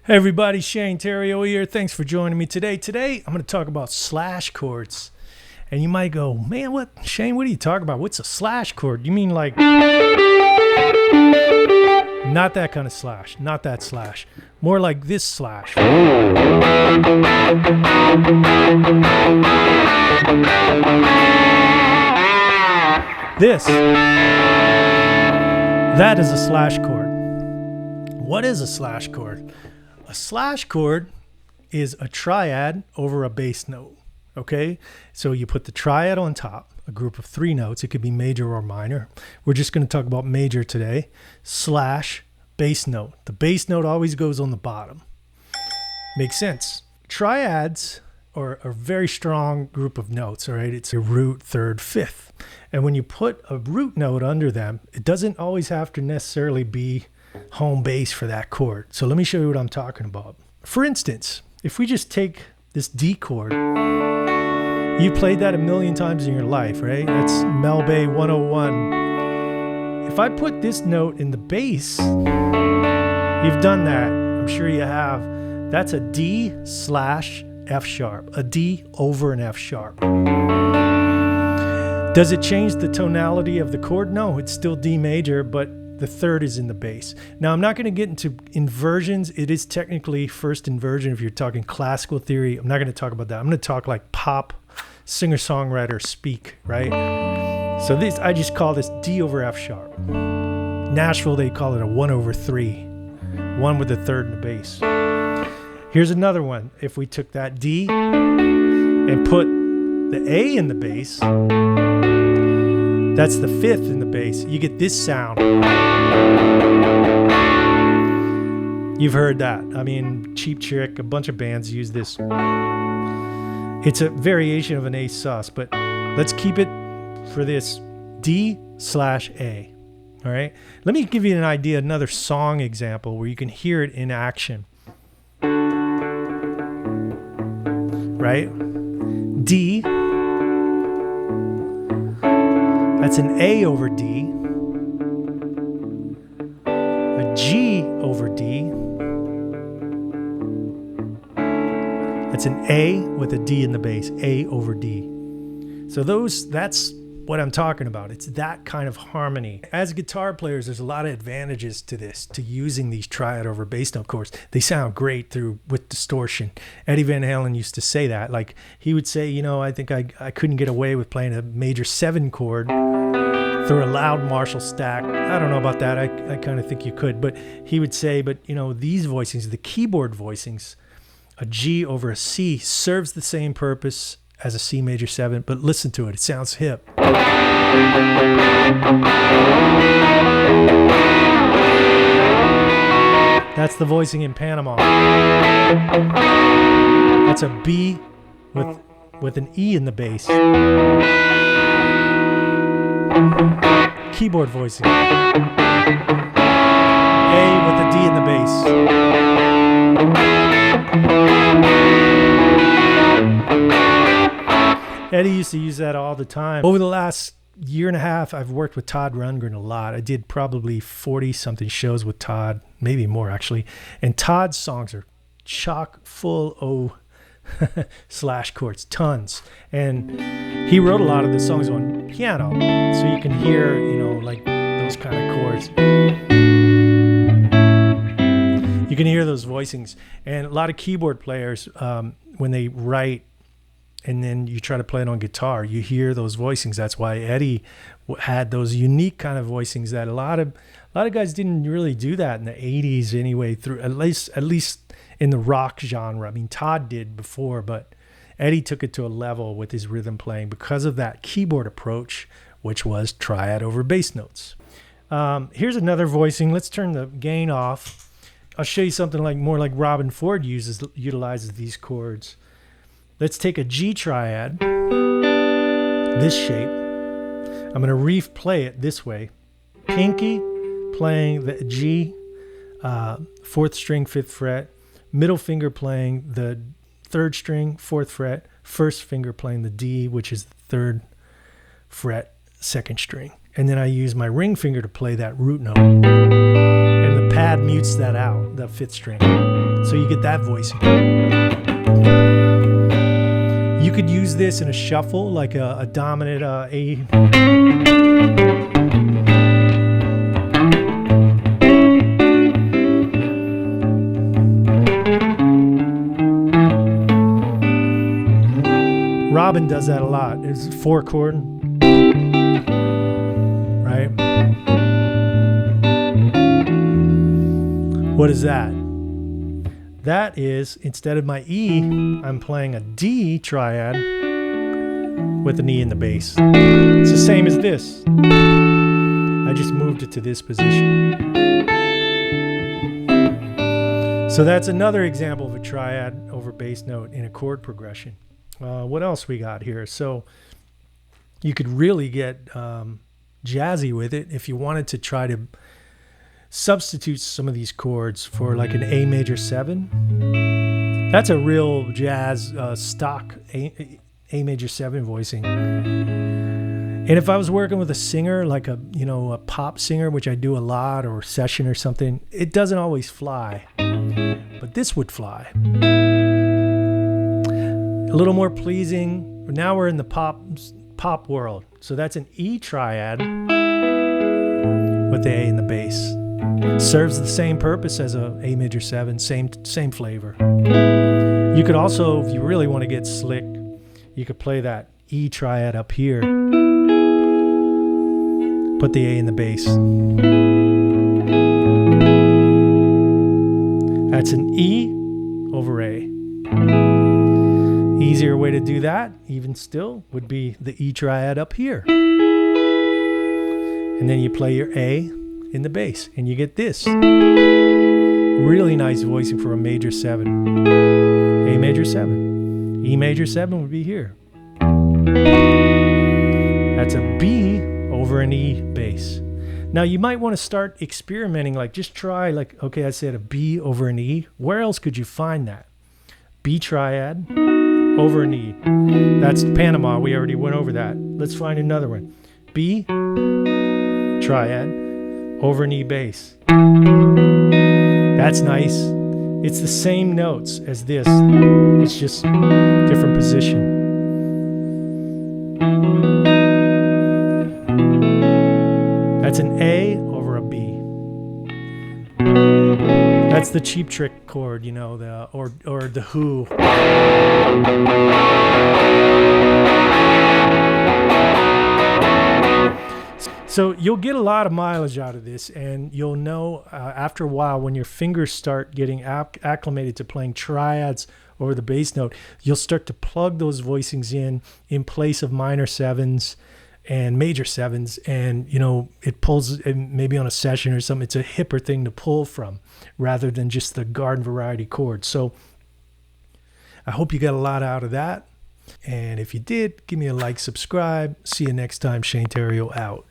Hey everybody, Shane Theriot here. Thanks for joining me today. Today, I'm going to talk about slash chords. And you might go, man, what, Shane, what are you talking about? What's a slash chord? You mean like, not that kind of slash, not that slash. More like this slash. This. That is a slash chord. What is a slash chord? A slash chord is a triad over a bass note, okay? So you put the triad on top, a group of three notes. It could be major or minor. We're just going to talk about major today. Slash bass note. The bass note always goes on the bottom. Makes sense. Triads are a very strong group of notes, all right? It's a root, third, fifth. And when you put a root note under them, it doesn't always have to necessarily be home base for that chord. So let me show you what I'm talking about. For instance, if we just take this D chord, you played that a million times in your life, right? That's Melbay 101. If I put this note in the bass, you've done that. I'm sure you have. That's a D slash F sharp, a D over an F sharp. Does it change the tonality of the chord? No, it's still D major, but the third is in the bass. Now, I'm not going to get into inversions. It is technically first inversion if you're talking classical theory. I'm not going to talk about that. I'm going to talk like pop singer-songwriter speak, right? So this, I just call this D over F sharp. Nashville, they call it a 1/3, one with the third in the bass. Here's another one. If we took that D and put the A in the bass, that's the fifth in the bass. You get this sound. You've heard that. I mean, Cheap Trick, a bunch of bands use this. It's a variation of an A sus, but let's keep it for this D slash A. All right. Let me give you an idea, another song example where you can hear it in action. Right? D. That's an A over D, a G over D, that's an A with a D in the bass, A over D. So that's what I'm talking about. It's that kind of harmony. As guitar players, there's a lot of advantages to this, to using these triad over bass note chords. They sound great with distortion. Eddie Van Halen used to say that. Like, he would say, you know, I think I couldn't get away with playing a major 7 chord through a loud Marshall stack. I don't know about that. I kind of think you could. But he would say, but, you know, these voicings, the keyboard voicings, a G over a C serves the same purpose as a C major 7, but listen to it. It sounds hip. That's the voicing in Panama. That's a B with an E in the bass. Keyboard voicing. A with a D in the bass. Eddie used to use that all the time. Over the last year and a half, I've worked with Todd Rundgren a lot. I did probably 40-something shows with Todd, maybe more actually. And Todd's songs are chock full of slash chords, tons. And he wrote a lot of the songs on piano, so you can hear, you know, like those kind of chords. You can hear those voicings. And a lot of keyboard players, when they write, and then you try to play it on guitar, you hear those voicings. That's why Eddie had those unique kind of voicings that a lot of guys didn't really do that in the 80s anyway, through at least in the rock genre. I mean, Todd did before, but Eddie took it to a level with his rhythm playing because of that keyboard approach, which was triad over bass notes. Here's another voicing. Let's turn the gain off. I'll show you something more like Robben Ford utilizes these chords. Let's take a G triad, this shape. I'm going to Riff play it this way. Pinky playing the G, 4th string, 5th fret. Middle finger playing the 3rd string, 4th fret. First finger playing the D, which is the 3rd fret, 2nd string. And then I use my ring finger to play that root note. And the pad mutes that out, the 5th string. So you get that voicing. You could use this in a shuffle, like a dominant A. Robben does that a lot. It's 4-chord, right? What is that? That is, instead of my E, I'm playing a D triad with an E in the bass. It's the same as this. I just moved it to this position. So that's another example of a triad over bass note in a chord progression. What else we got here? So you could really get jazzy with it if you wanted to try to substitute some of these chords for like an A major 7. That's a real jazz stock A major 7 voicing. And if I was working with a singer, like a pop singer, which I do a lot, or session or something, it doesn't always fly, but this would fly. A little more pleasing. Now we're in the pop world. So that's an E triad with the A in the bass. Serves the same purpose as a A major 7, same flavor. You could also, if you really want to get slick, you could play that E triad up here. Put the A in the bass. That's an E over A. Easier way to do that, even still, would be the E triad up here. And then you play your A in the bass, and you get this. Really nice voicing for a major 7. A major 7. E major 7 would be here. That's a B over an E bass. Now you might want to start experimenting, like just try, like, okay, I said a B over an E. Where else could you find that? B triad over an E. That's Panama. We already went over that. Let's find another one. B triad over an E bass. That's nice. It's the same notes as this. It's just different position. That's an A over a B. That's the Cheap Trick chord, or the Who. So you'll get a lot of mileage out of this, and you'll know after a while, when your fingers start getting acclimated to playing triads over the bass note, you'll start to plug those voicings in place of minor 7s and major 7s, and it pulls, maybe on a session or something, it's a hipper thing to pull from rather than just the garden variety chord. So I hope you got a lot out of that, and if you did, give me a like, subscribe. See you next time. Shane Theriot out.